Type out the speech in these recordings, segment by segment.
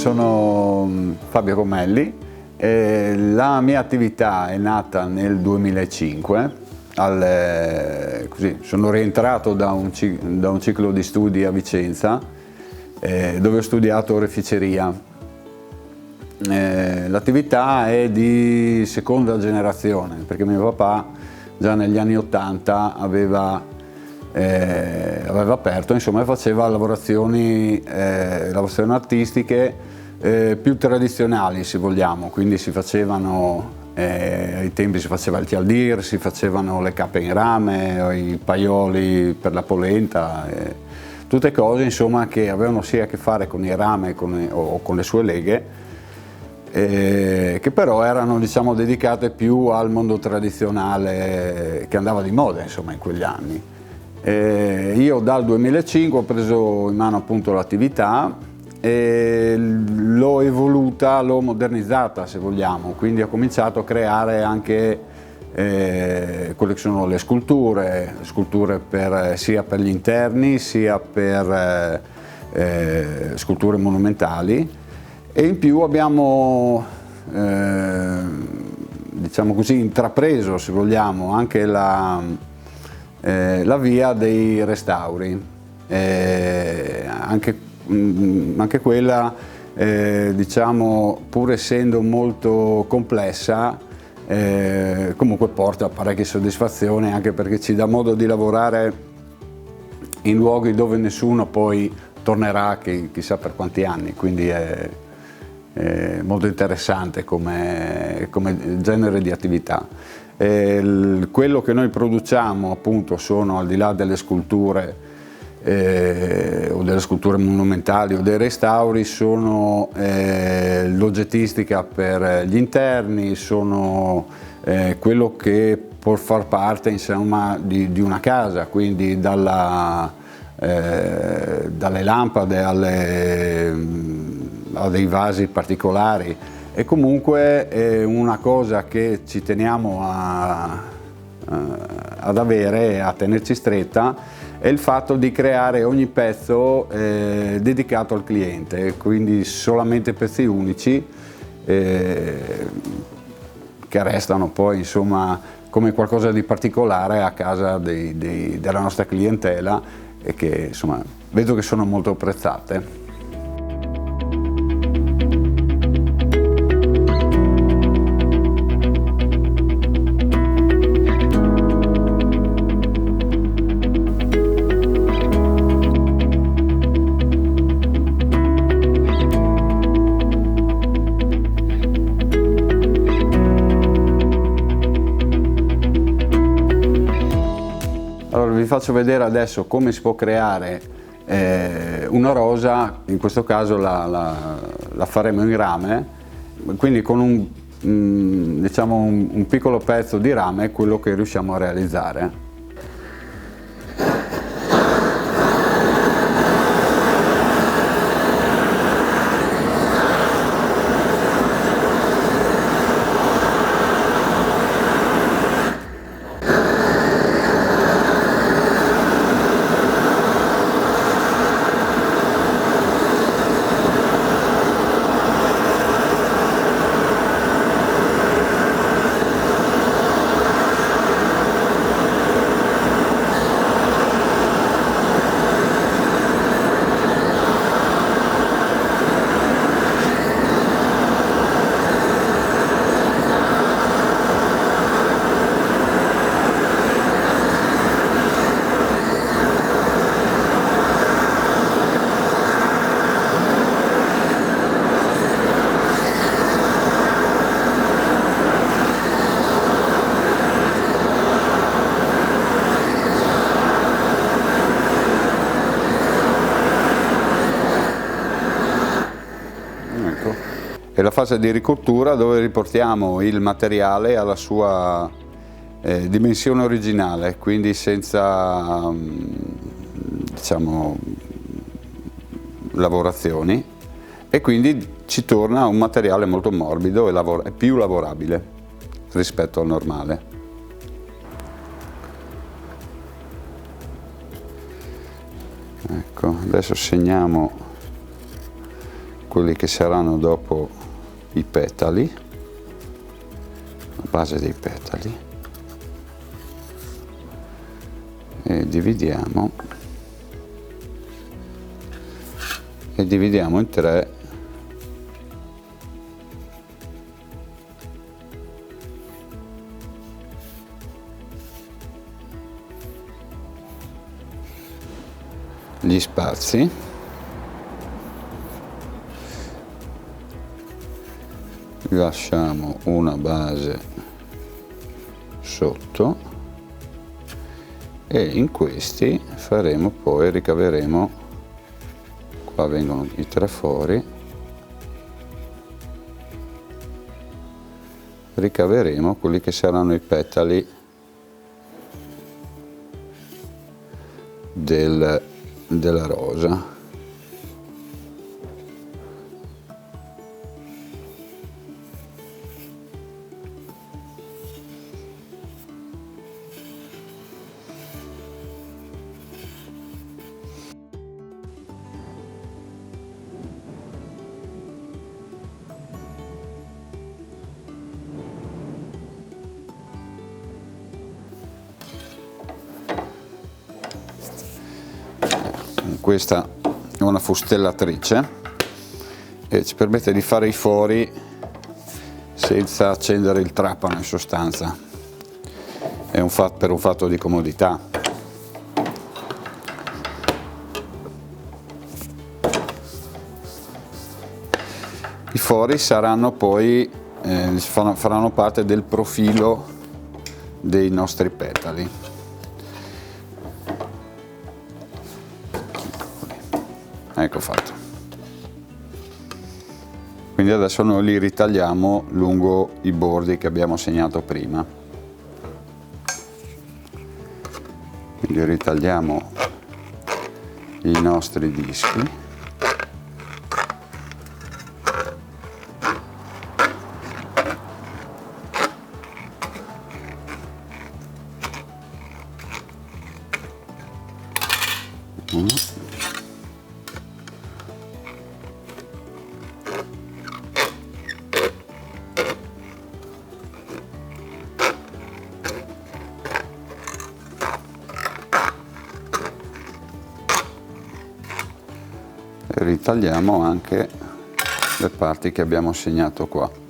sono Fabio Comelli, la mia attività è nata nel 2005, sono rientrato da un ciclo di studi a Vicenza dove ho studiato oreficeria. L'attività è di seconda generazione perché mio papà già negli anni 80 aveva aperto, insomma, e faceva lavorazioni artistiche più tradizionali, se vogliamo, quindi si facevano, ai tempi si faceva il tialdir, si facevano le cappe in rame, i paioli per la polenta, tutte cose insomma che avevano sia a che fare con il rame o con le sue leghe, che però erano, diciamo, dedicate più al mondo tradizionale che andava di moda, insomma, in quegli anni. Io dal 2005 ho preso in mano appunto l'attività e l'ho evoluta, l'ho modernizzata, se vogliamo, quindi ho cominciato a creare anche quelle che sono le sculture sia per gli interni sia per sculture monumentali, e in più abbiamo diciamo così intrapreso, se vogliamo, anche la via dei restauri, anche quella diciamo, pur essendo molto complessa, comunque porta parecchie soddisfazioni, anche perché ci dà modo di lavorare in luoghi dove nessuno poi tornerà chissà per quanti anni, quindi è molto interessante come genere di attività. Quello che noi produciamo appunto sono, al di là delle sculture o delle sculture monumentali o dei restauri, sono l'oggettistica per gli interni, sono quello che può far parte, insomma, di una casa, quindi dalle lampade a dei vasi particolari. E comunque una cosa che ci teniamo ad avere, a tenerci stretta, è il fatto di creare ogni pezzo dedicato al cliente, quindi solamente pezzi unici che restano poi, insomma, come qualcosa di particolare a casa della nostra clientela, e che, insomma, vedo che sono molto apprezzate. Allora, vi faccio vedere adesso come si può creare una rosa. In questo caso la faremo in rame, quindi con diciamo un piccolo pezzo di rame è quello che riusciamo a realizzare. E la fase di ricottura, dove riportiamo il materiale alla sua dimensione originale, quindi senza diciamo lavorazioni, e quindi ci torna un materiale molto morbido e più lavorabile rispetto al normale. Ecco, adesso segniamo quelli che saranno dopo i petali, la base dei petali, e dividiamo in tre gli spazi, lasciamo una base sotto e in questi faremo poi, ricaveremo, qua vengono i trafori, ricaveremo quelli che saranno i petali della rosa. Questa è una fustellatrice e ci permette di fare i fori senza accendere il trapano, in sostanza. È per un fatto di comodità. I fori saranno poi, faranno parte del profilo dei nostri petali. Ecco fatto. Quindi adesso noi li ritagliamo lungo i bordi che abbiamo segnato prima. Quindi ritagliamo i nostri dischi. Ritagliamo anche le parti che abbiamo segnato qua.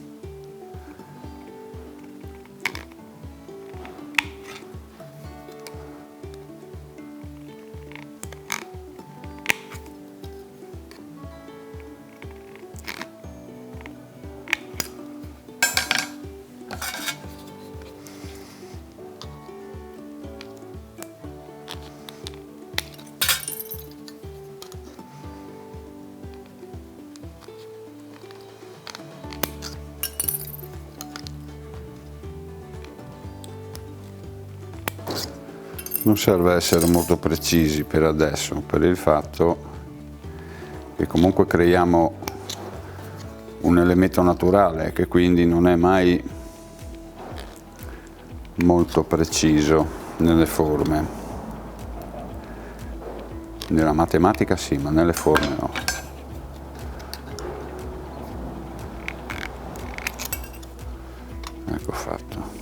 Non serve essere molto precisi per adesso, per il fatto che comunque creiamo un elemento naturale che quindi non è mai molto preciso nelle forme. Nella matematica sì, ma nelle forme no. Ecco fatto.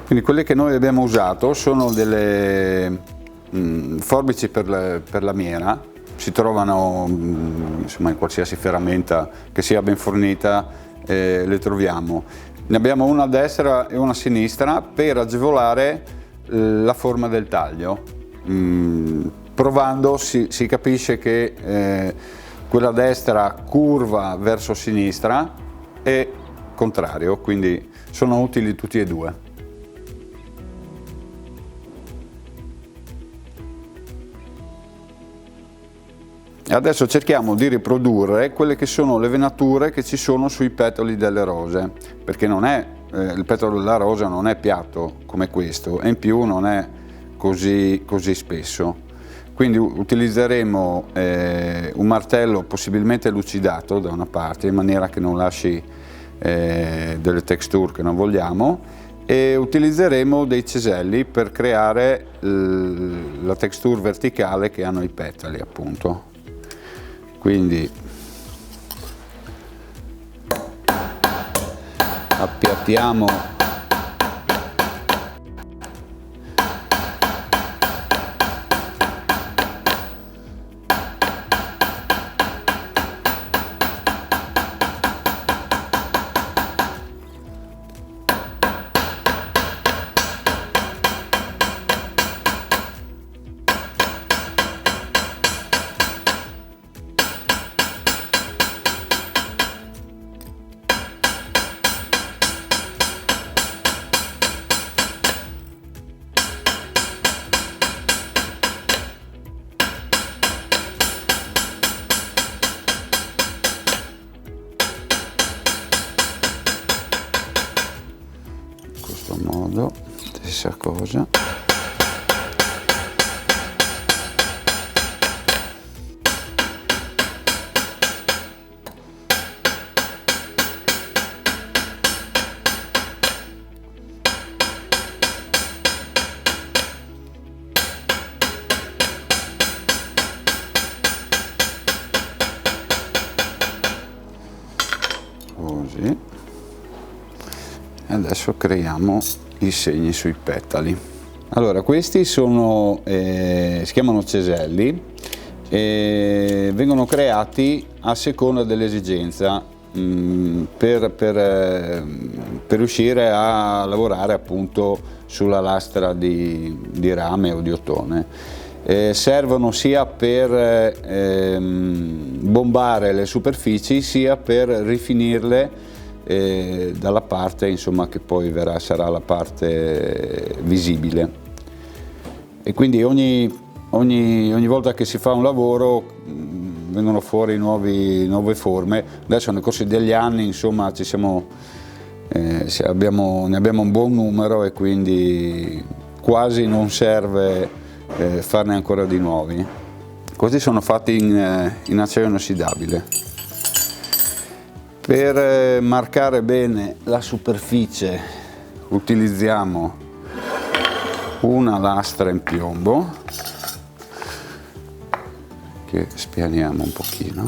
Quindi quelle che noi abbiamo usato sono delle forbici per la miera, si trovano insomma, in qualsiasi ferramenta che sia ben fornita, le troviamo. Ne abbiamo una a destra e una a sinistra per agevolare la forma del taglio. Provando si capisce che quella a destra curva verso sinistra e contrario, quindi sono utili tutti e due. Adesso cerchiamo di riprodurre quelle che sono le venature che ci sono sui petali delle rose, perché non è, il petalo della rosa non è piatto come questo e in più non è così spesso. Quindi utilizzeremo un martello possibilmente lucidato da una parte in maniera che non lasci delle texture che non vogliamo, e utilizzeremo dei ceselli per creare la texture verticale che hanno i petali, appunto. Quindi appiattiamo modo, stessa cosa. Così. E adesso creiamo i segni sui petali. Allora, questi sono, si chiamano ceselli e vengono creati a seconda dell'esigenza per riuscire a lavorare appunto sulla lastra di rame o di ottone. Servono sia per bombare le superfici sia per rifinirle dalla parte, insomma, che poi sarà la parte visibile. E quindi ogni volta che si fa un lavoro vengono fuori nuove forme. Adesso nel corso degli anni, insomma, ne abbiamo un buon numero e quindi quasi non serve farne ancora di nuovi. Questi sono fatti in acciaio inossidabile. Per marcare bene la superficie utilizziamo una lastra in piombo che spianiamo un pochino.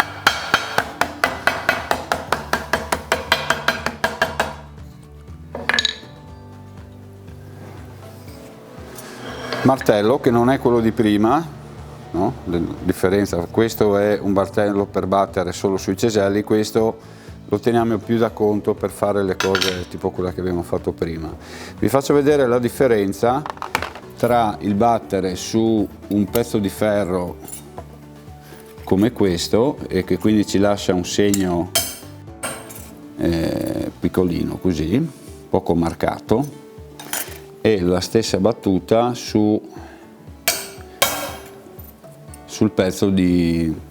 Martello che non è quello di prima, no? La differenza, questo è un martello per battere solo sui ceselli, questo lo teniamo più da conto per fare le cose tipo quella che abbiamo fatto prima. Vi faccio vedere la differenza tra il battere su un pezzo di ferro come questo, e che quindi ci lascia un segno piccolino così, poco marcato, e la stessa battuta sul pezzo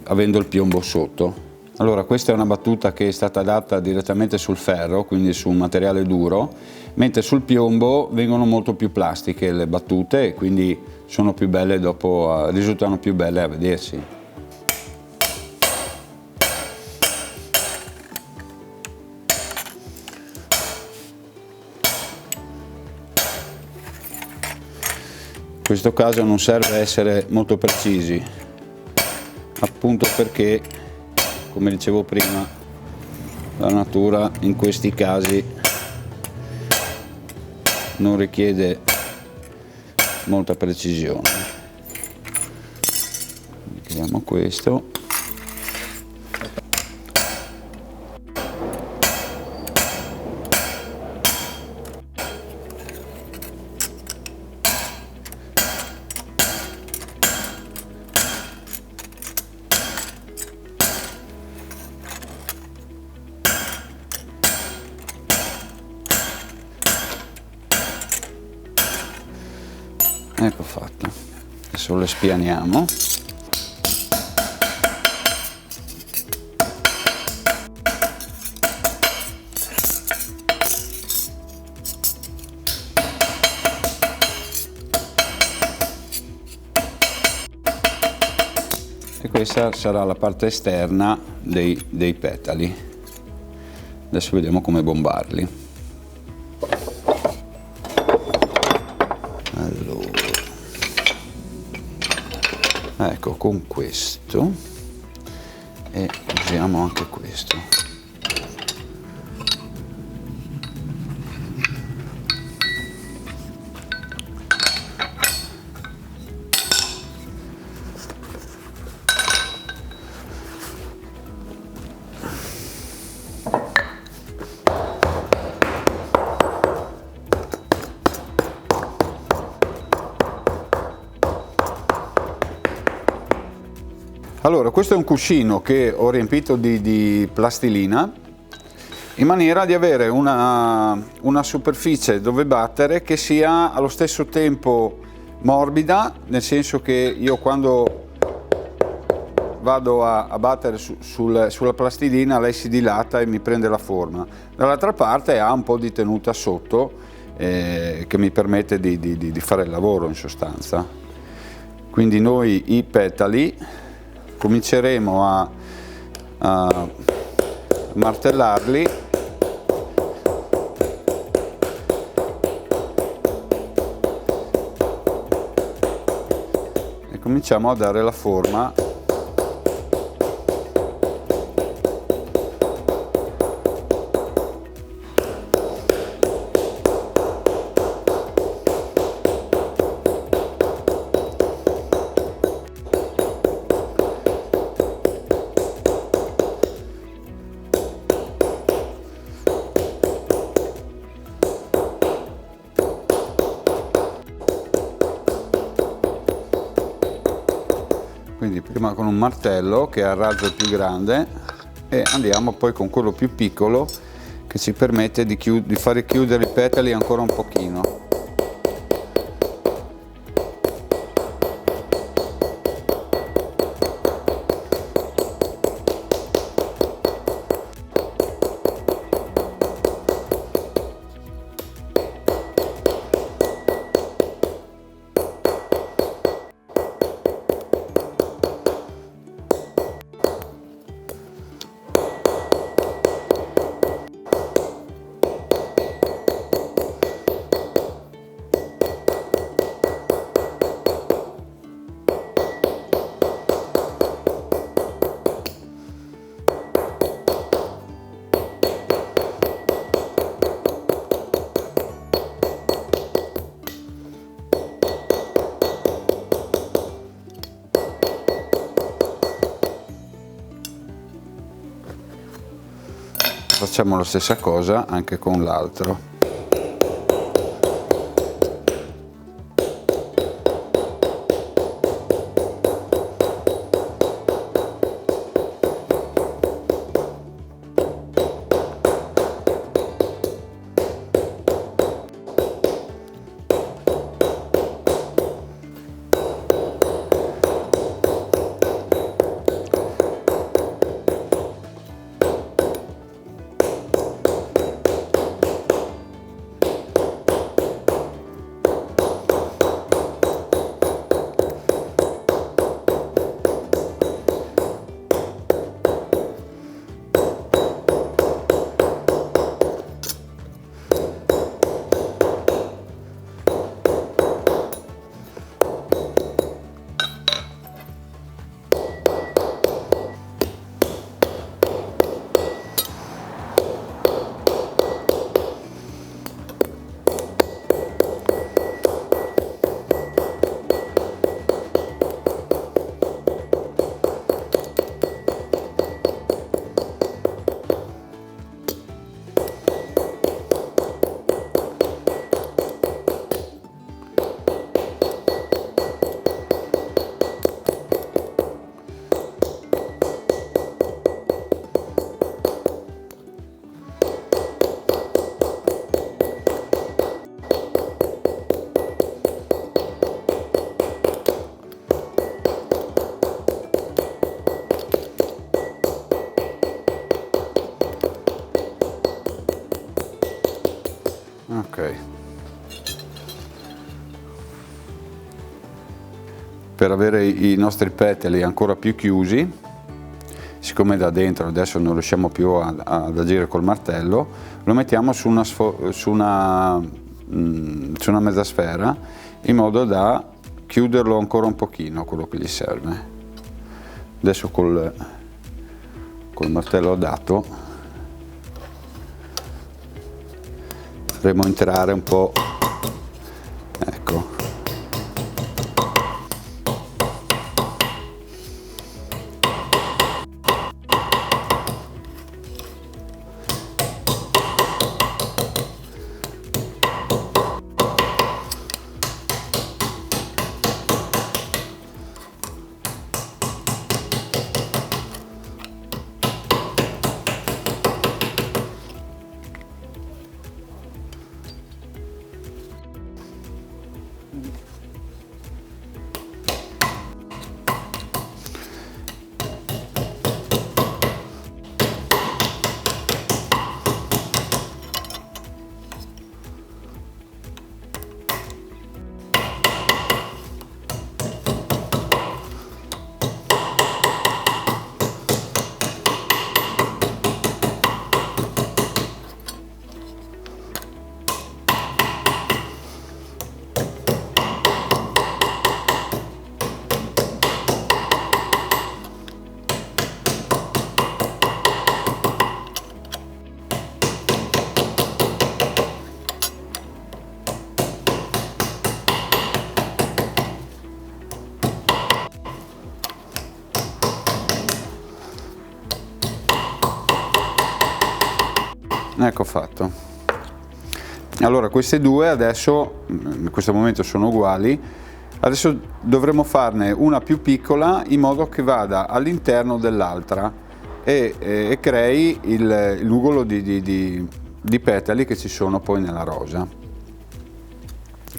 avendo il piombo sotto. Allora, questa è una battuta che è stata data direttamente sul ferro, quindi su un materiale duro, mentre sul piombo vengono molto più plastiche le battute e quindi sono più belle dopo, risultano più belle a vedersi. In questo caso non serve essere molto precisi, appunto perché, come dicevo prima, la natura in questi casi non richiede molta precisione. Mettiamo questo. Ecco fatto, adesso le spianiamo. E questa sarà la parte esterna dei petali. Adesso vediamo come bombarli. Allora, ecco, con questo, e usiamo anche questo. Allora, questo è un cuscino che ho riempito di plastilina in maniera di avere una superficie dove battere che sia allo stesso tempo morbida, nel senso che io quando vado a battere sulla plastilina lei si dilata e mi prende la forma. Dall'altra parte ha un po' di tenuta sotto che mi permette di fare il lavoro in sostanza. Quindi noi i petali cominceremo a martellarli e cominciamo a dare la forma . Quindi prima con un martello che ha il raggio più grande e andiamo poi con quello più piccolo che ci permette di fare chiudere i petali ancora un pochino. Facciamo la stessa cosa anche con l'altro. Ok. Per avere i nostri petali ancora più chiusi, siccome da dentro adesso non riusciamo più ad agire col martello, lo mettiamo su una mezza sfera, in modo da chiuderlo ancora un pochino, quello che gli serve. Adesso col martello dato faremo entrare un po', ecco. Ecco fatto. Allora queste due adesso in questo momento sono uguali, adesso dovremo farne una più piccola in modo che vada all'interno dell'altra e crei il nugolo di petali che ci sono poi nella rosa.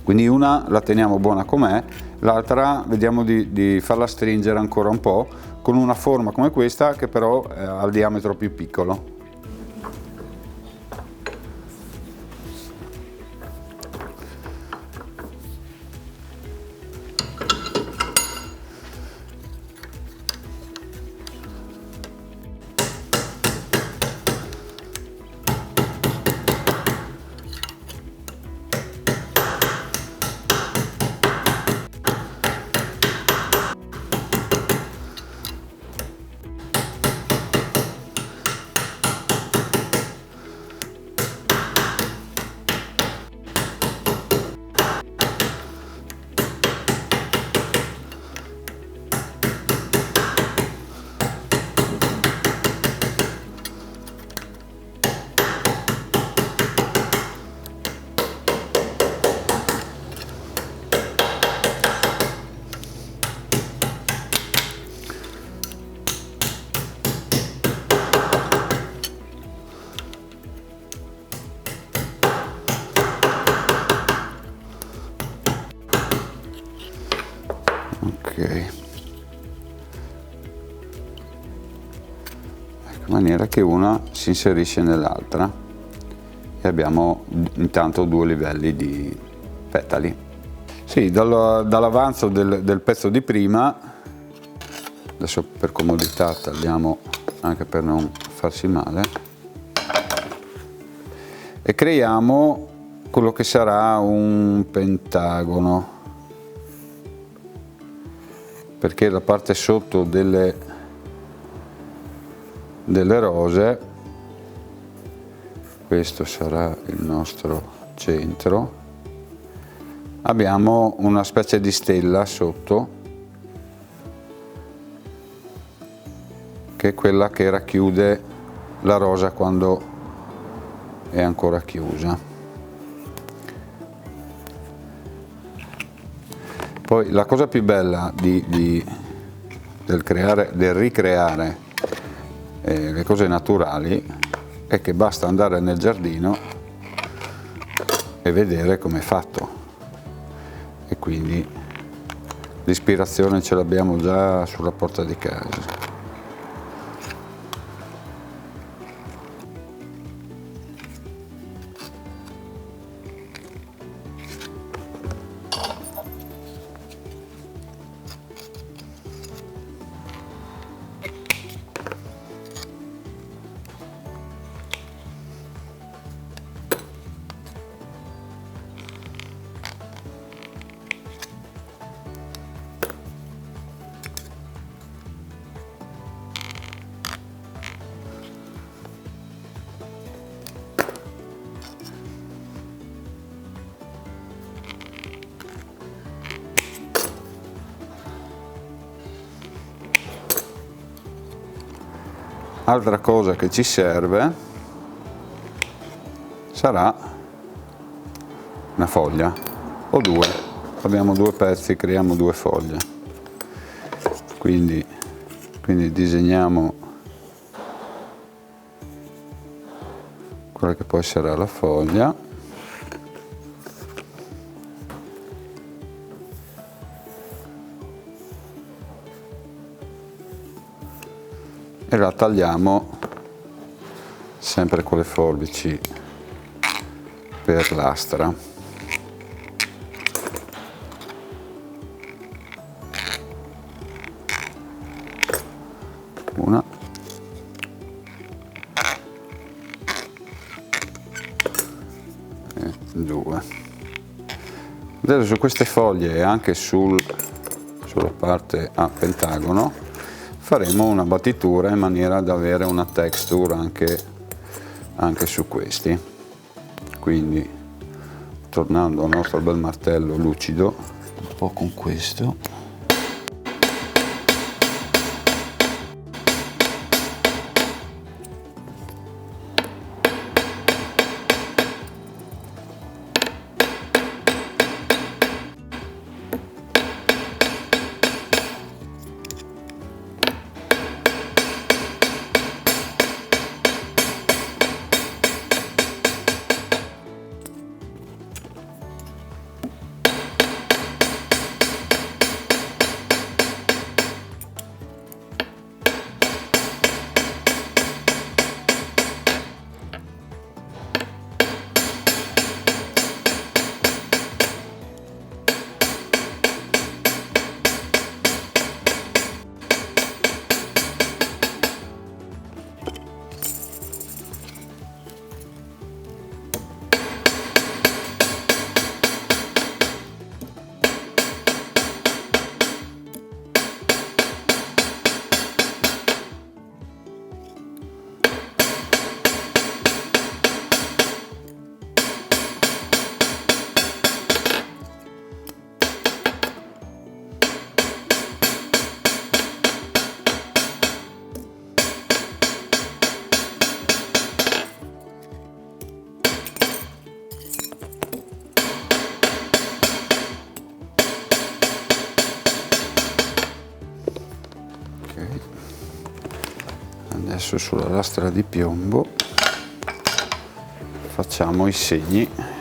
Quindi una la teniamo buona com'è, l'altra vediamo di farla stringere ancora un po' con una forma come questa che però ha il diametro più piccolo. In maniera che una si inserisce nell'altra e abbiamo intanto due livelli di petali. Sì, dall'avanzo del pezzo di prima, adesso per comodità tagliamo anche per non farsi male, e creiamo quello che sarà un pentagono, perché la parte sotto delle rose, questo sarà il nostro centro, abbiamo una specie di stella sotto che è quella che racchiude la rosa quando è ancora chiusa. Poi la cosa più bella del ricreare le cose naturali è che basta andare nel giardino e vedere come è fatto, e quindi l'ispirazione ce l'abbiamo già sulla porta di casa. Altra cosa che ci serve sarà una foglia o due. Abbiamo due pezzi, creiamo due foglie. Quindi disegniamo quella che poi sarà la foglia. E la tagliamo sempre con le forbici per lastra. Una e due. Adesso su queste foglie e anche sulla parte a pentagono faremo una battitura in maniera da avere una texture anche su questi. Quindi, tornando al nostro bel martello lucido, un po' con questo. Adesso sulla lastra di piombo facciamo i segni .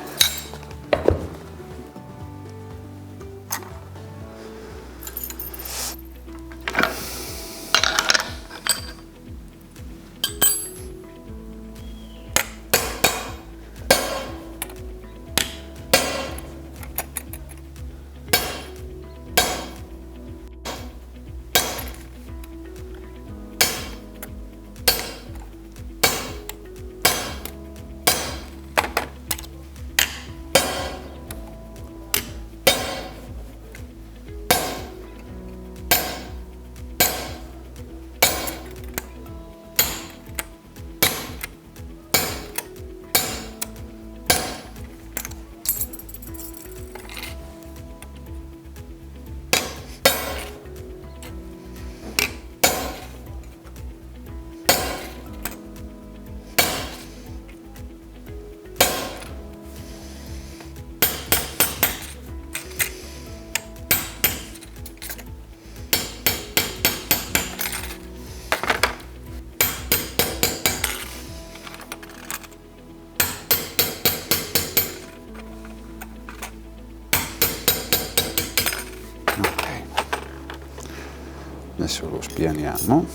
Adesso lo spianiamo .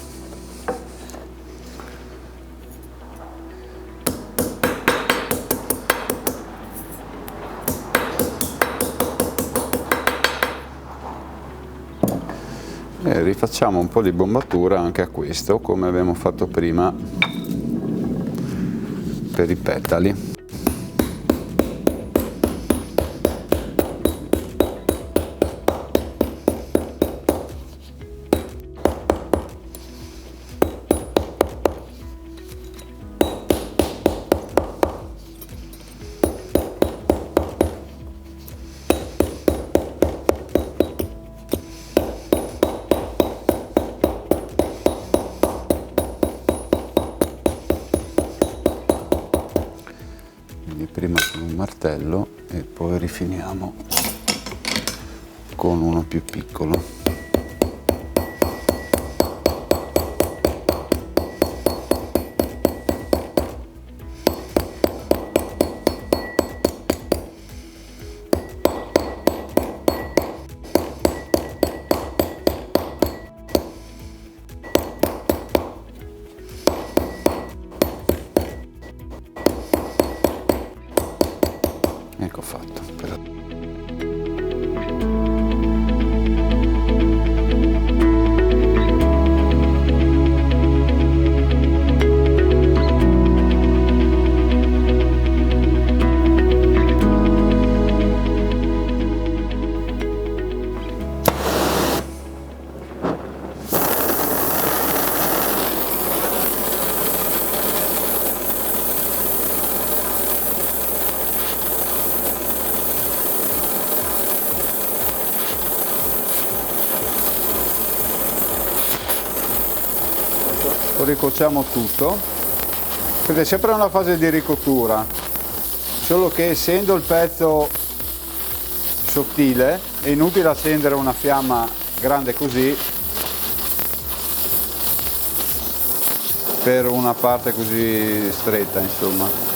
E rifacciamo un po' di bombatura anche a questo, come abbiamo fatto prima per i petali. quindi prima con un martello e poi rifiniamo con uno più piccolo. Ecco fatto. Ricocciamo tutto, questa è sempre una fase di ricottura, solo che essendo il pezzo sottile è inutile accendere una fiamma grande così per una parte così stretta, insomma.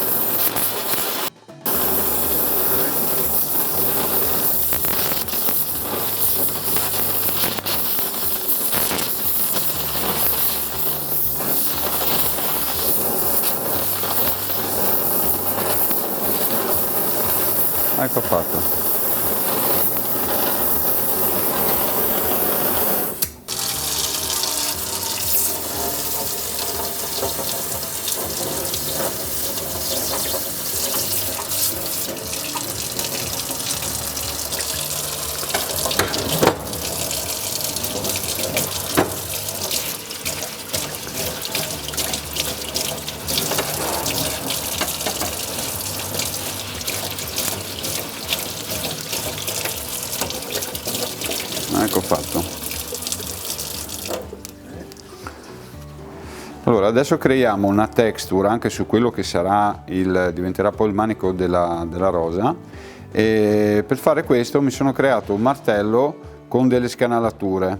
Ecco fatto. Ecco fatto. Allora adesso creiamo una texture anche su quello che sarà diventerà poi il manico della rosa, e per fare questo mi sono creato un martello con delle scanalature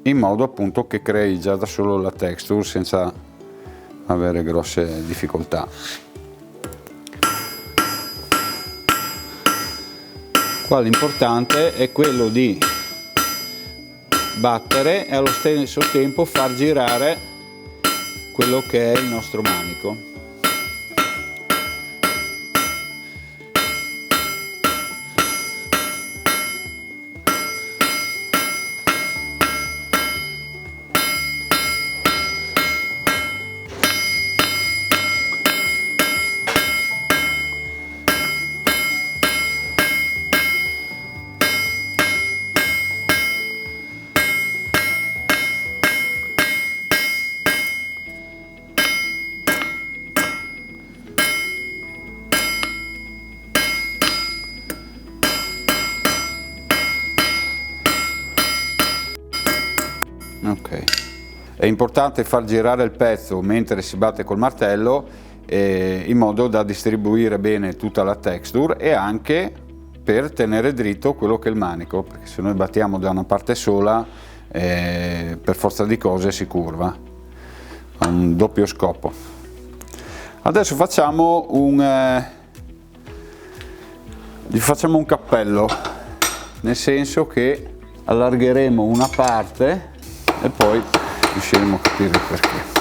in modo appunto che crei già da solo la texture senza avere grosse difficoltà. Qua l'importante è quello di battere e allo stesso tempo far girare quello che è il nostro manico. Ok, è importante far girare il pezzo mentre si batte col martello in modo da distribuire bene tutta la texture e anche per tenere dritto quello che è il manico, perché se noi battiamo da una parte sola per forza di cose si curva, ha un doppio scopo. Adesso gli facciamo un cappello, nel senso che allargheremo una parte e poi riusciremo a capire il perché.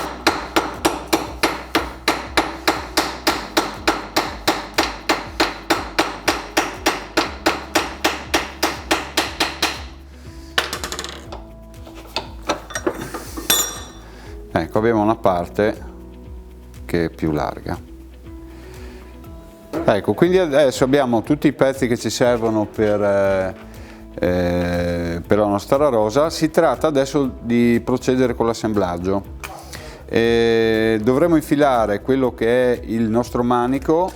Ecco, abbiamo una parte che è più larga. Ecco, quindi adesso abbiamo tutti i pezzi che ci servono per la nostra rosa. Si tratta adesso di procedere con l'assemblaggio. Dovremo infilare quello che è il nostro manico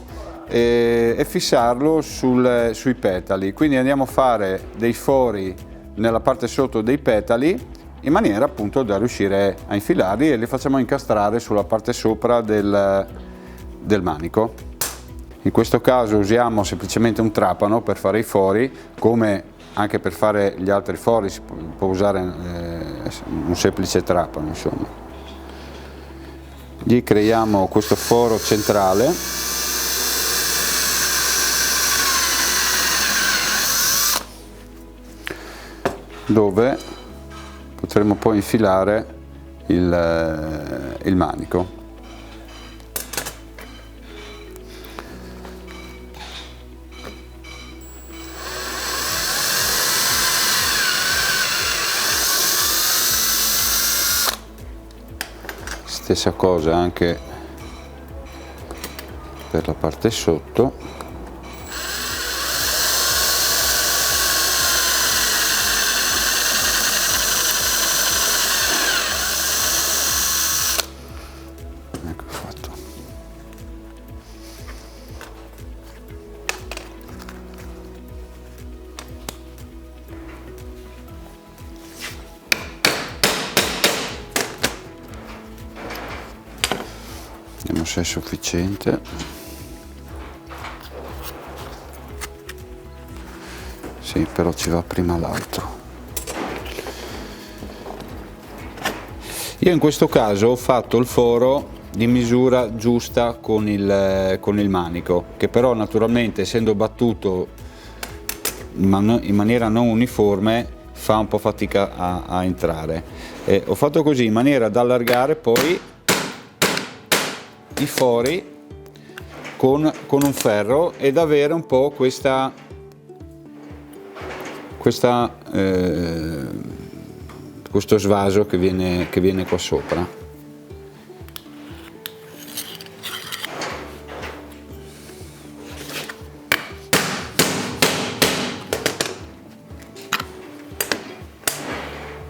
e fissarlo sui petali, quindi andiamo a fare dei fori nella parte sotto dei petali in maniera appunto da riuscire a infilarli, e li facciamo incastrare sulla parte sopra del manico. In questo caso usiamo semplicemente un trapano per fare i fori, come anche per fare gli altri fori si può usare un semplice trapano, insomma. Gli creiamo questo foro centrale dove potremo poi infilare il manico. Stessa cosa anche per la parte sotto. Ecco fatto. Vediamo se è sufficiente. Sì, però ci va prima l'altro. Io in questo caso ho fatto il foro di misura giusta con il manico, che però naturalmente, essendo battuto in maniera non uniforme, fa un po' fatica a entrare. Ho fatto così in maniera da allargare poi i fori con un ferro ed avere un po' questo svaso che viene qua sopra.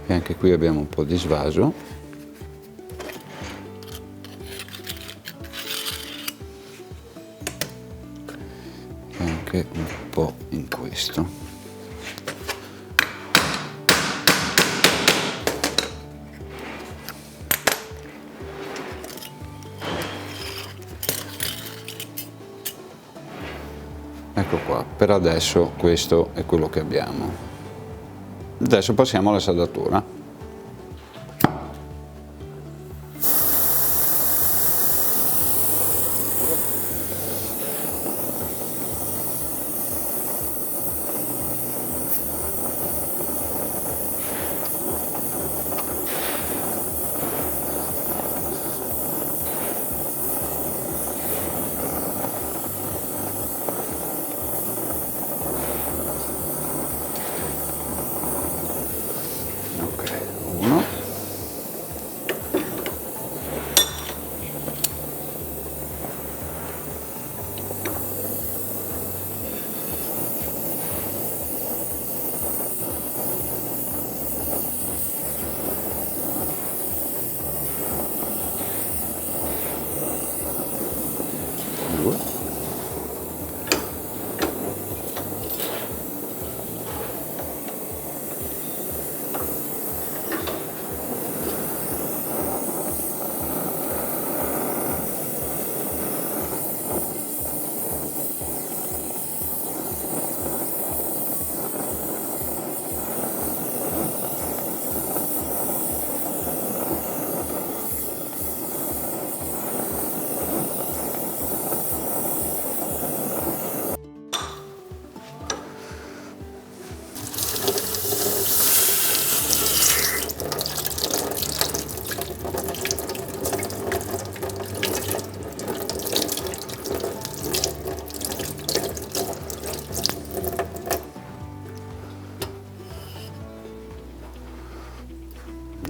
E anche qui abbiamo un po' di svaso. E anche un po' in questo. Ecco qua, per adesso questo è quello che abbiamo. Adesso passiamo alla saldatura.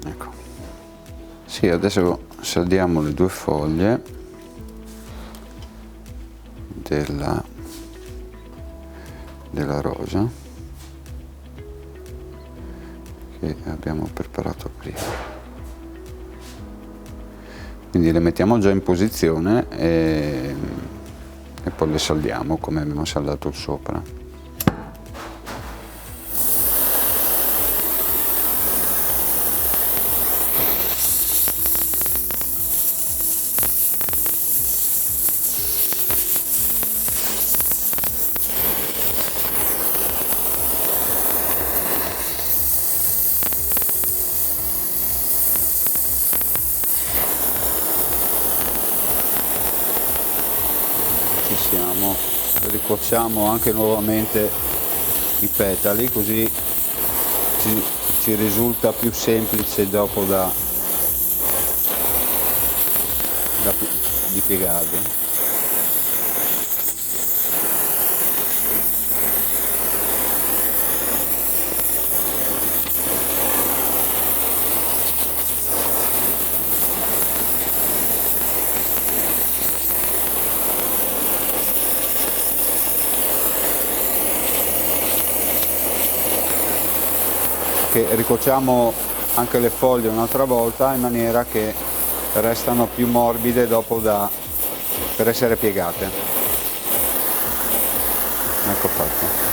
Ecco. Sì, adesso saldiamo le due foglie della rosa che abbiamo preparato prima. Quindi le mettiamo già in posizione e poi le saldiamo come abbiamo saldato il sopra. siamo, ricuociamo anche nuovamente i petali, così ci risulta più semplice dopo di piegarli. Che ricuociamo anche le foglie un'altra volta in maniera che restano più morbide dopo per essere piegate. Ecco fatto.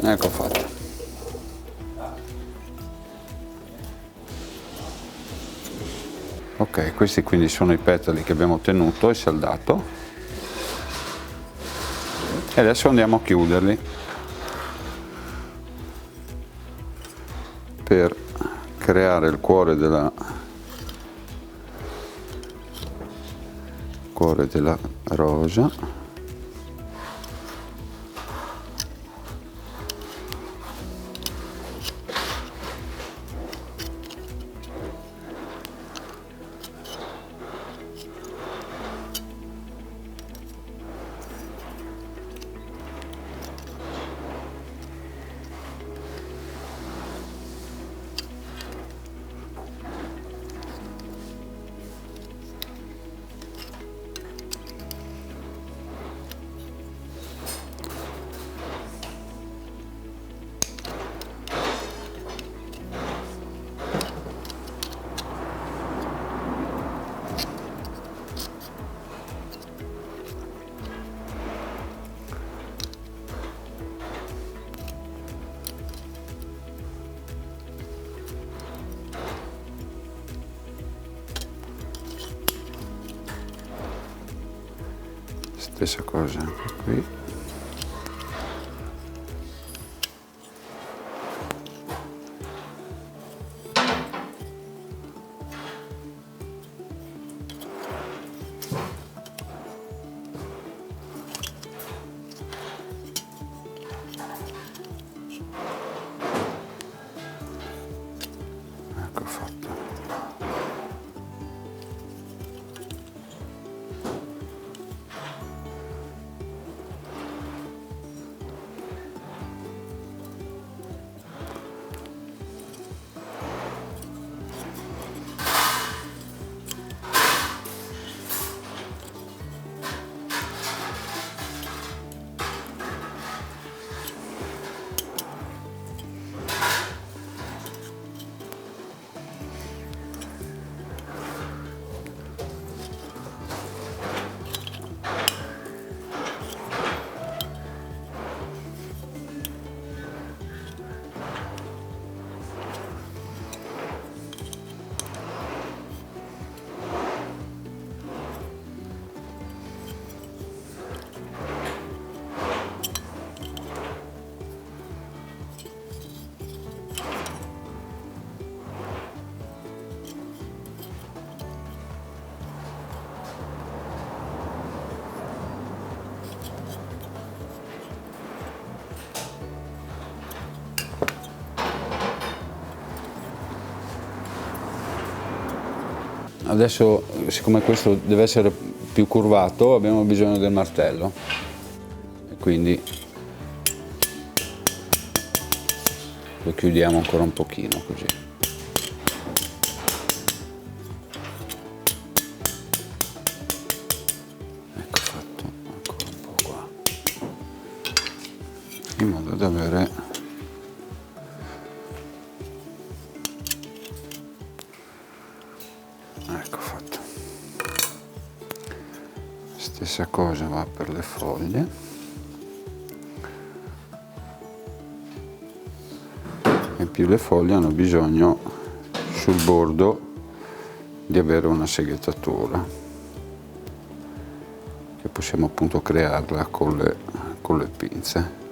Ecco fatto. Ok, questi quindi sono i petali che abbiamo ottenuto e saldato. E adesso andiamo a chiuderli per creare il cuore della rosa. Stessa cosa anche qui. Ecco fatto. Adesso, siccome questo deve essere più curvato, abbiamo bisogno del martello e quindi lo chiudiamo ancora un pochino così. Ecco fatto, ancora un po' qua, in modo da avere stessa cosa va per le foglie. In più le foglie hanno bisogno sul bordo di avere una seghettatura che possiamo appunto crearla con le pinze.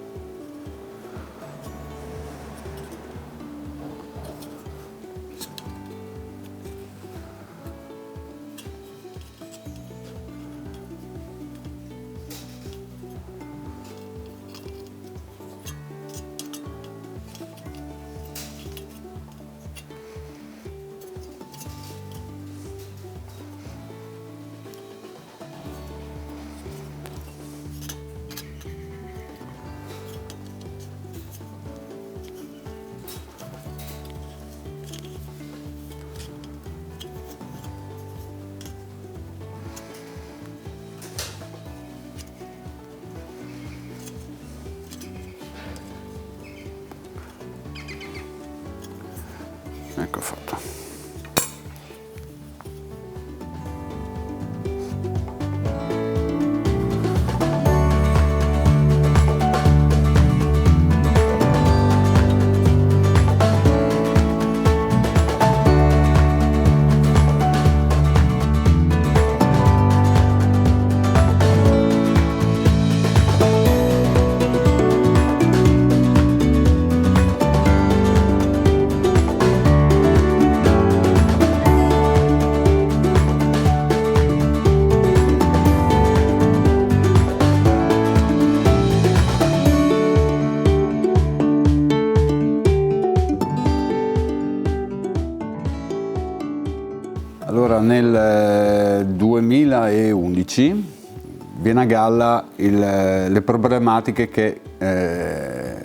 Ecco fatto. Allora, nel 2011 viene a galla le problematiche che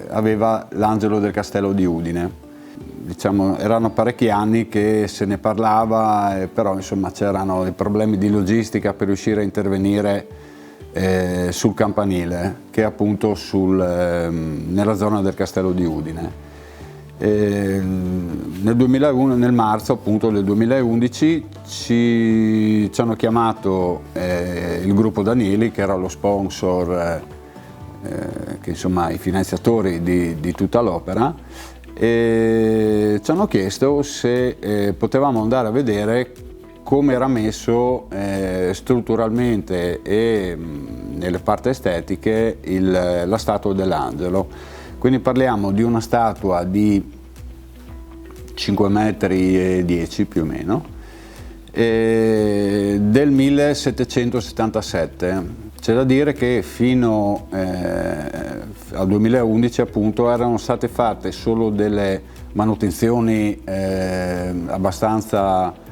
aveva l'Angelo del Castello di Udine. Diciamo, erano parecchi anni che se ne parlava, però insomma c'erano dei problemi di logistica per riuscire a intervenire sul campanile, che è appunto nella zona del Castello di Udine. Nel 2001, nel marzo appunto del 2011 ci hanno chiamato il gruppo Danieli, che era lo sponsor, che insomma i finanziatori di tutta l'opera, e ci hanno chiesto se potevamo andare a vedere come era messo strutturalmente e nelle parti estetiche la statua dell'Angelo. Quindi parliamo di una statua di 5,10 metri più o meno, del 1777. C'è da dire che fino al 2011 appunto erano state fatte solo delle manutenzioni abbastanza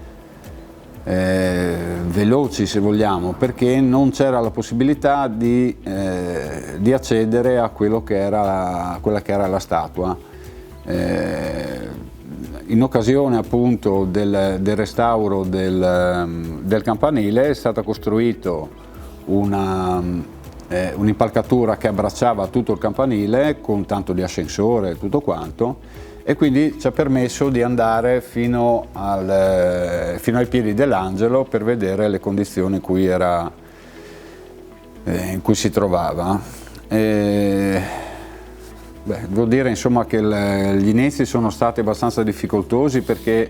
veloci, se vogliamo, perché non c'era la possibilità di accedere a quella che era la statua. In occasione appunto del restauro del campanile è stata costruita un'impalcatura che abbracciava tutto il campanile con tanto di ascensore e tutto quanto, e quindi ci ha permesso di andare fino ai piedi dell'Angelo per vedere le condizioni in cui si trovava. Devo dire insomma che gli inizi sono stati abbastanza difficoltosi, perché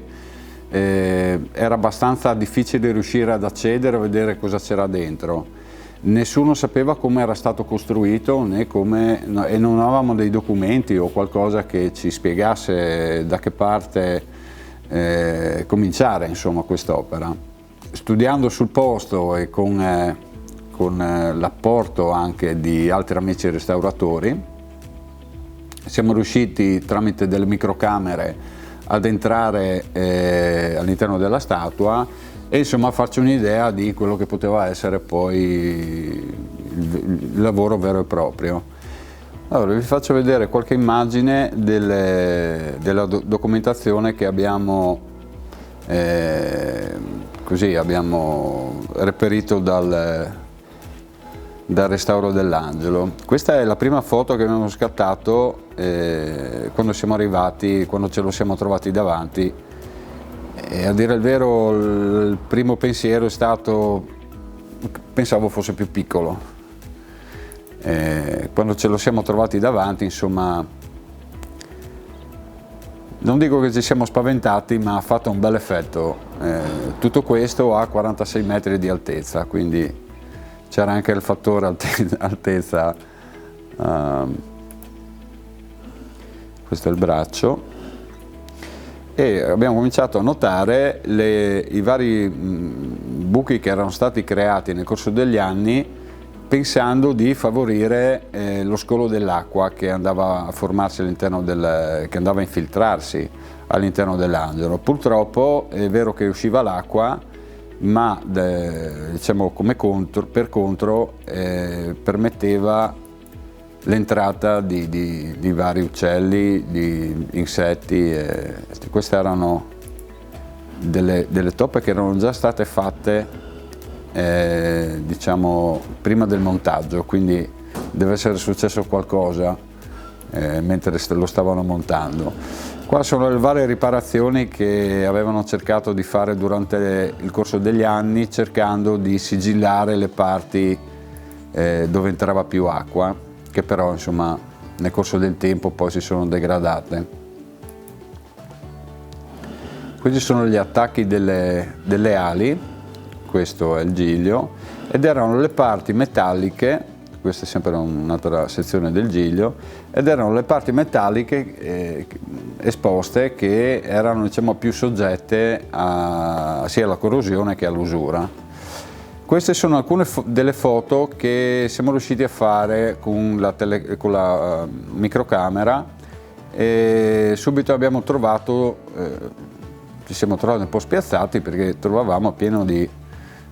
era abbastanza difficile riuscire ad accedere a vedere cosa c'era dentro. Nessuno sapeva come era stato costruito e non avevamo dei documenti o qualcosa che ci spiegasse da che parte cominciare insomma quest'opera. Studiando sul posto e con l'apporto anche di altri amici restauratori, siamo riusciti tramite delle microcamere ad entrare all'interno della statua e insomma farci un'idea di quello che poteva essere poi il lavoro vero e proprio. Allora vi faccio vedere qualche immagine della documentazione che abbiamo reperito dal restauro dell'Angelo. Questa è la prima foto che abbiamo scattato quando siamo arrivati, quando ce lo siamo trovati davanti. E a dire il vero, il primo pensiero è stato: pensavo fosse più piccolo. Quando ce lo siamo trovati davanti, insomma, Non dico che ci siamo spaventati, ma ha fatto un bel effetto. Tutto questo a 46 metri di altezza, quindi c'era anche il fattore altezza. Questo è il braccio. E abbiamo cominciato a notare i vari buchi che erano stati creati nel corso degli anni, pensando di favorire lo scolo dell'acqua che andava a formarsi all'interno che andava a infiltrarsi all'interno dell'angelo. Purtroppo è vero che usciva l'acqua, ma diciamo per contro permetteva l'entrata di vari uccelli, di insetti. Queste erano delle toppe che erano già state fatte diciamo prima del montaggio, quindi deve essere successo qualcosa mentre lo stavano montando. Qua sono le varie riparazioni che avevano cercato di fare durante il corso degli anni, cercando di sigillare le parti dove entrava più acqua, che però insomma nel corso del tempo poi si sono degradate. Questi sono gli attacchi delle ali. Questo è il giglio, ed erano le parti metalliche, questa è sempre un'altra sezione del giglio, ed erano le parti metalliche esposte che erano, diciamo, più soggette sia alla corrosione che all'usura. Queste sono alcune delle foto che siamo riusciti a fare con la microcamera, e subito abbiamo trovato, ci siamo trovati un po' spiazzati perché trovavamo pieno di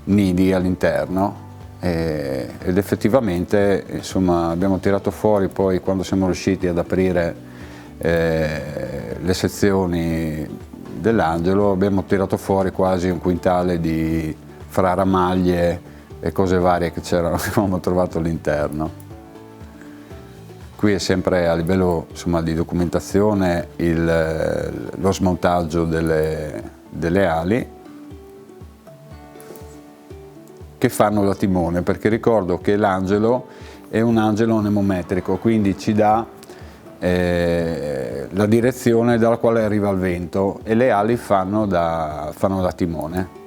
nidi all'interno, ed effettivamente insomma abbiamo tirato fuori, poi quando siamo riusciti ad aprire le sezioni dell'angelo, abbiamo tirato fuori quasi un quintale di fra ramaglie e cose varie che avevamo trovato all'interno. Qui è sempre a livello, insomma, di documentazione lo smontaggio delle ali che fanno da timone, perché ricordo che l'angelo è un angelo anemometrico, quindi ci dà la direzione dalla quale arriva il vento, e le ali fanno da timone.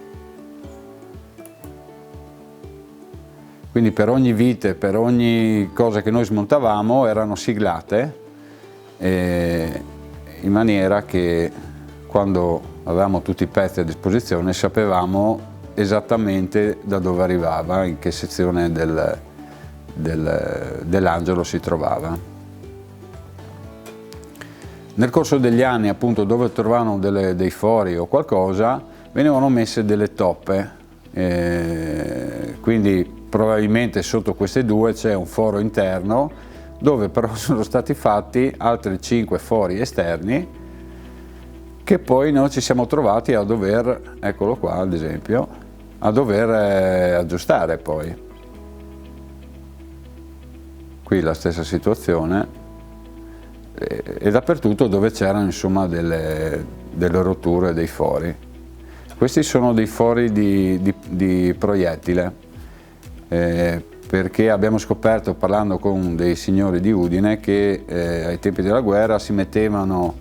Quindi per ogni vite, per ogni cosa che noi smontavamo erano siglate, in maniera che quando avevamo tutti i pezzi a disposizione sapevamo esattamente da dove arrivava, in che sezione dell'angelo si trovava. Nel corso degli anni, appunto, dove trovavano dei fori o qualcosa, venivano messe delle toppe, quindi probabilmente sotto queste due c'è un foro interno, dove però sono stati fatti altri 5 fori esterni, che poi noi ci siamo trovati a dover, eccolo qua ad esempio, a dover aggiustare poi. Qui la stessa situazione, e dappertutto dove c'erano, insomma, delle rotture dei fori. Questi sono dei fori di proiettile, perché abbiamo scoperto, parlando con dei signori di Udine, che ai tempi della guerra si mettevano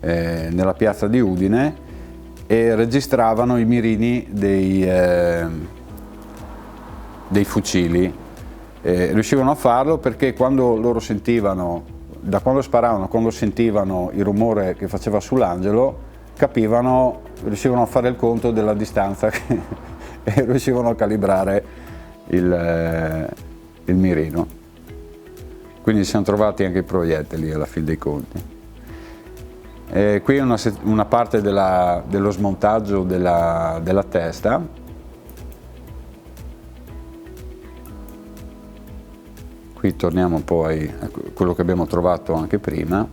nella piazza di Udine e registravano i mirini dei fucili. Riuscivano a farlo perché quando loro sentivano, da quando sparavano, quando sentivano il rumore che faceva sull'angelo, capivano, riuscivano a fare il conto della distanza e riuscivano a calibrare il mirino. Quindi siamo trovati anche i proiettili alla fin dei conti. Qui è una parte dello smontaggio della testa. Qui torniamo poi a quello che abbiamo trovato anche prima.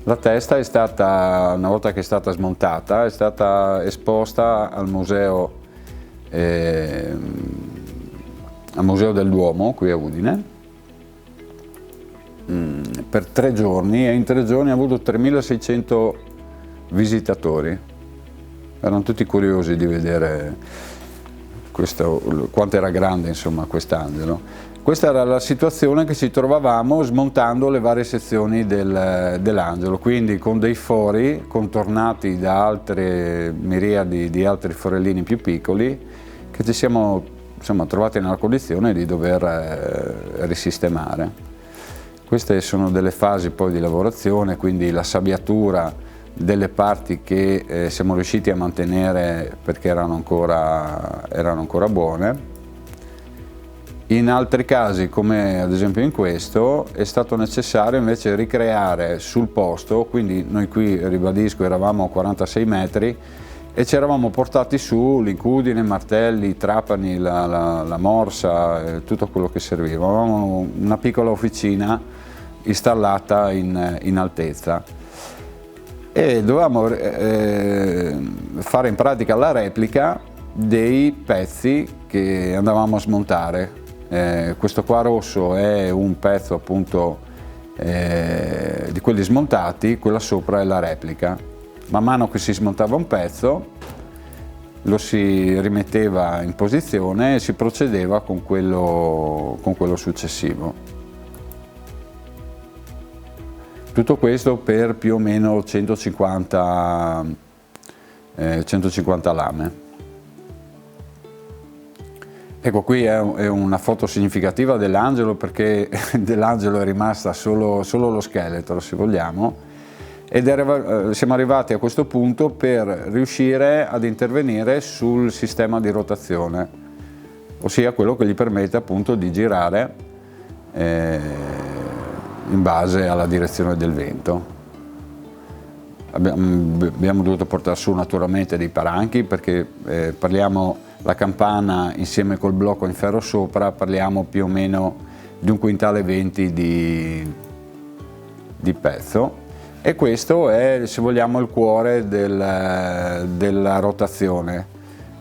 La testa è stata, una volta che è stata smontata, è stata esposta al museo del Duomo qui a Udine per 3 giorni, e in 3 giorni ha avuto 3.600 visitatori. Erano tutti curiosi di vedere quanto era grande insomma quest'angelo. Questa era la situazione che ci trovavamo smontando le varie sezioni dell'angelo, quindi con dei fori contornati da altre miriadi di altri forellini più piccoli che ci siamo insomma trovati nella condizione di dover risistemare. Queste sono delle fasi poi di lavorazione, quindi la sabbiatura delle parti che siamo riusciti a mantenere perché erano ancora buone. In altri casi, come ad esempio in questo, è stato necessario invece ricreare sul posto, quindi noi qui, ribadisco, eravamo a 46 metri e ci eravamo portati su l'incudine, martelli, trapani, la morsa, tutto quello che serviva. Avevamo una piccola officina installata in altezza e dovevamo fare in pratica la replica dei pezzi che andavamo a smontare. Questo qua rosso è un pezzo appunto di quelli smontati, quella sopra è la replica. Man mano che si smontava un pezzo lo si rimetteva in posizione e si procedeva con quello successivo. Tutto questo per più o meno 150 lame. Ecco, qui è una foto significativa dell'angelo, perché dell'angelo è rimasta solo lo scheletro, se vogliamo, ed siamo arrivati a questo punto per riuscire ad intervenire sul sistema di rotazione, ossia quello che gli permette appunto di girare in base alla direzione del vento. Abbiamo dovuto portare su naturalmente dei paranchi, perché parliamo la campana insieme col blocco in ferro sopra, parliamo più o meno di 1,20 quintali di pezzo, e questo è, se vogliamo, il cuore della rotazione.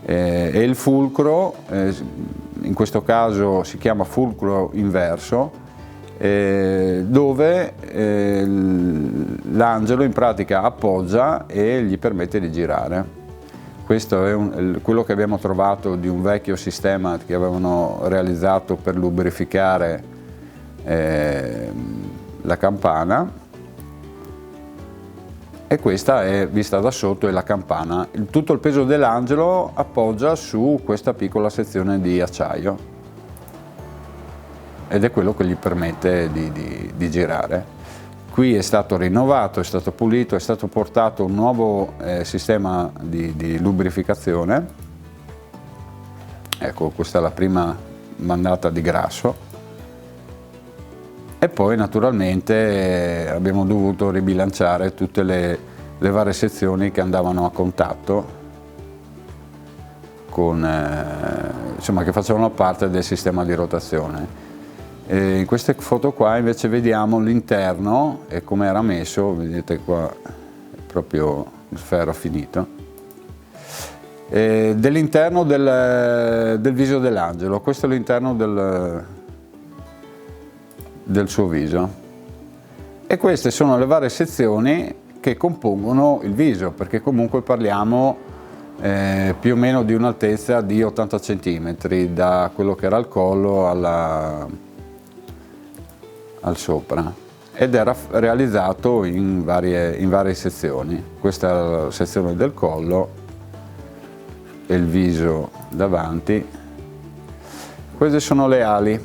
E il fulcro, in questo caso si chiama fulcro inverso, dove l'angelo in pratica appoggia e gli permette di girare. Questo è quello che abbiamo trovato di un vecchio sistema che avevano realizzato per lubrificare la campana, e questa è vista da sotto, è la campana. Tutto il peso dell'angelo appoggia su questa piccola sezione di acciaio ed è quello che gli permette di girare. Qui è stato rinnovato, è stato pulito, è stato portato un nuovo sistema di lubrificazione. Ecco, questa è la prima mandata di grasso. E poi naturalmente abbiamo dovuto ribilanciare tutte le varie sezioni che andavano a contatto insomma, che facevano parte del sistema di rotazione. In queste foto qua invece vediamo l'interno e come era messo, vedete qua è proprio il ferro finito, dell'interno del viso dell'angelo. Questo è l'interno del suo viso, e queste sono le varie sezioni che compongono il viso, perché comunque parliamo più o meno di un'altezza di 80 cm da quello che era il collo al sopra, ed era realizzato in varie sezioni. Questa è la sezione del collo e il viso davanti. Queste sono le ali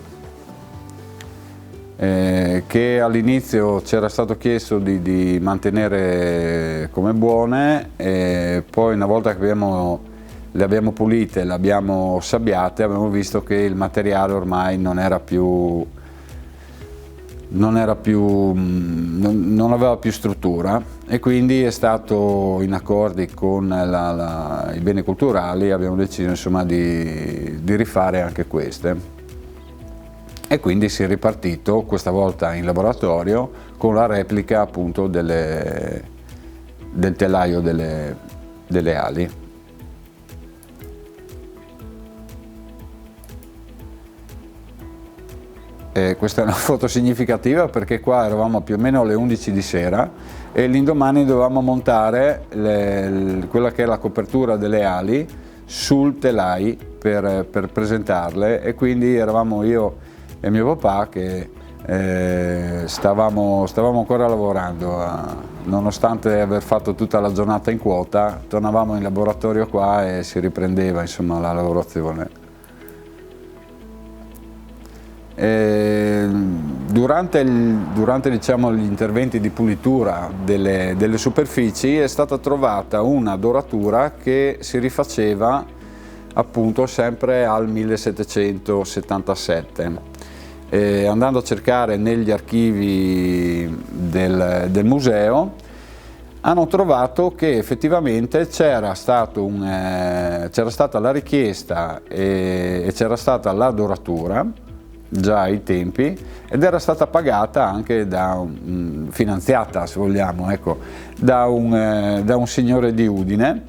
che all'inizio c'era stato chiesto di mantenere come buone, e poi una volta che le abbiamo pulite, le abbiamo sabbiate, abbiamo visto che il materiale ormai non aveva più struttura, e quindi è stato, in accordi con i beni culturali, abbiamo deciso insomma di rifare anche queste, e quindi si è ripartito questa volta in laboratorio con la replica appunto del telaio delle ali. Questa è una foto significativa, perché qua eravamo più o meno alle 11 di sera e l'indomani dovevamo montare quella che è la copertura delle ali sul telai per presentarle, e quindi eravamo io e mio papà che stavamo ancora lavorando, nonostante aver fatto tutta la giornata in quota, tornavamo in laboratorio qua e si riprendeva insomma la lavorazione. Durante diciamo, gli interventi di pulitura delle superfici è stata trovata una doratura che si rifaceva appunto sempre al 1777. Andando a cercare negli archivi del museo, hanno trovato che effettivamente c'era stata la richiesta e c'era stata la doratura già ai tempi, ed era stata pagata anche finanziata, se vogliamo, ecco, da un signore di Udine,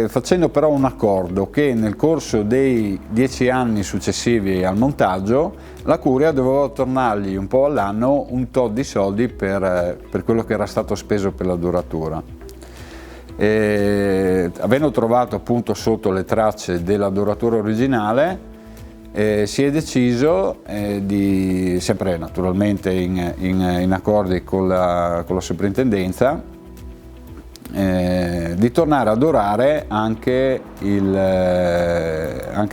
facendo però un accordo che nel corso dei 10 anni successivi al montaggio la Curia doveva tornargli un po' all'anno un tot di soldi per quello che era stato speso per la doratura. Avendo trovato appunto sotto le tracce della doratura originale, si è deciso sempre naturalmente in accordi con la soprintendenza, di tornare a dorare anche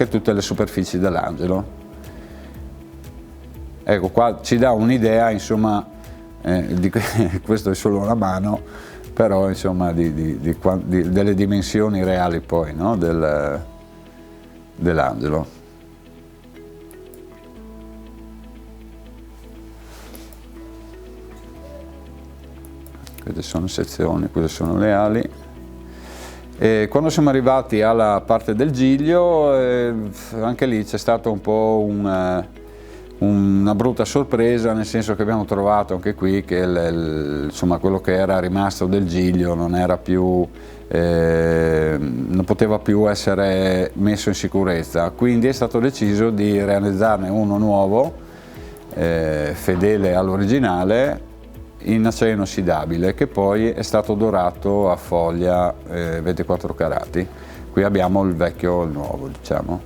tutte le superfici dell'Angelo. Ecco, qua ci dà un'idea, insomma, questo è solo una mano, però insomma delle dimensioni reali poi, no? dell'Angelo. Queste sono sezioni, queste sono le ali. E quando siamo arrivati alla parte del giglio, anche lì c'è stata un po' una brutta sorpresa, nel senso che abbiamo trovato anche qui che insomma, quello che era rimasto del giglio non era più, non poteva più essere messo in sicurezza, quindi è stato deciso di realizzarne uno nuovo, fedele all'originale, in acciaio inossidabile, che poi è stato dorato a foglia 24 carati. Qui abbiamo il vecchio e il nuovo, diciamo.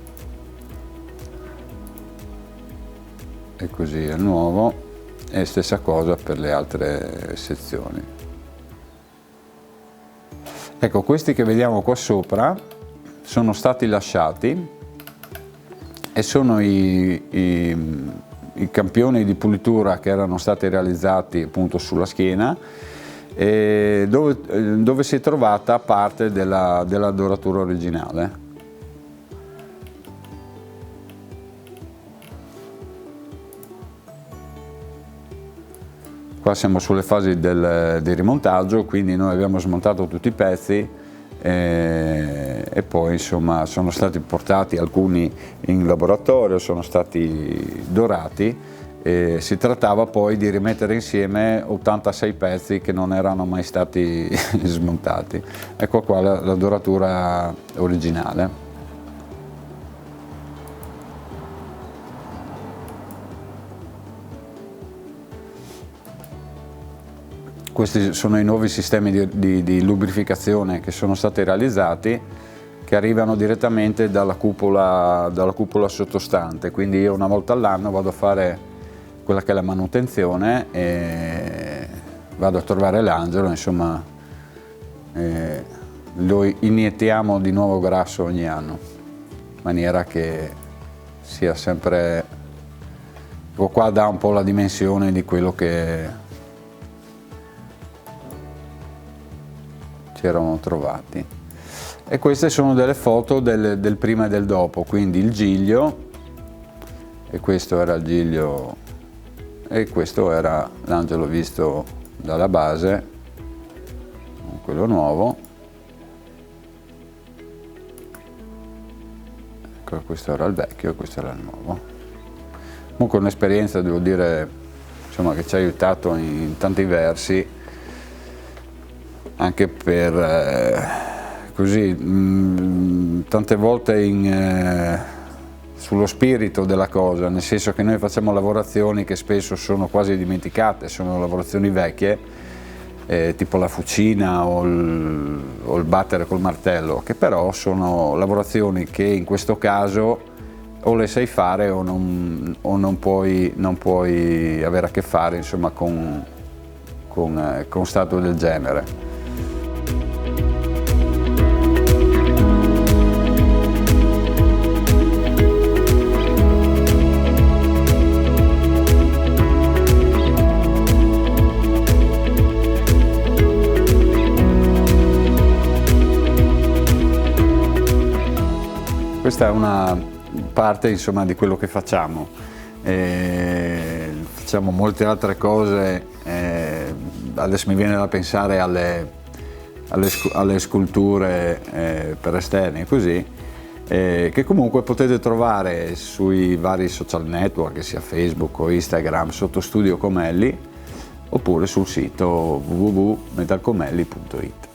E così è il nuovo, e stessa cosa per le altre sezioni. Ecco, questi che vediamo qua sopra sono stati lasciati e sono i campioni di pulitura che erano stati realizzati appunto sulla schiena, dove si è trovata parte della doratura originale. Qua siamo sulle fasi del rimontaggio, quindi noi abbiamo smontato tutti i pezzi e poi insomma sono stati portati alcuni in laboratorio, sono stati dorati, e si trattava poi di rimettere insieme 86 pezzi che non erano mai stati smontati. Ecco qua la doratura originale. Questi sono i nuovi sistemi di lubrificazione che sono stati realizzati, che arrivano direttamente dalla cupola sottostante, quindi io una volta all'anno vado a fare quella che è la manutenzione e vado a trovare l'Angelo, insomma lo iniettiamo di nuovo grasso ogni anno, in maniera che sia sempre, qua dà un po' la dimensione di quello che ci erano trovati. E queste sono delle foto del prima e del dopo, quindi il giglio, e questo era il giglio e questo era l'Angelo visto dalla base, quello nuovo. Ecco, questo era il vecchio e questo era il nuovo. Comunque un'esperienza, devo dire, insomma, che ci ha aiutato in tanti versi, anche per così tante volte sullo spirito della cosa, nel senso che noi facciamo lavorazioni che spesso sono quasi dimenticate, sono lavorazioni vecchie, tipo la fucina o il battere col martello, che però sono lavorazioni che in questo caso o le sai fare o non puoi avere a che fare, insomma, con statue del genere. Questa è una parte, insomma, di quello che facciamo. Facciamo molte altre cose, adesso mi viene da pensare alle sculture per esterni, così, che comunque potete trovare sui vari social network, che sia Facebook o Instagram, sotto Studio Comelli, oppure sul sito www.metalcomelli.it.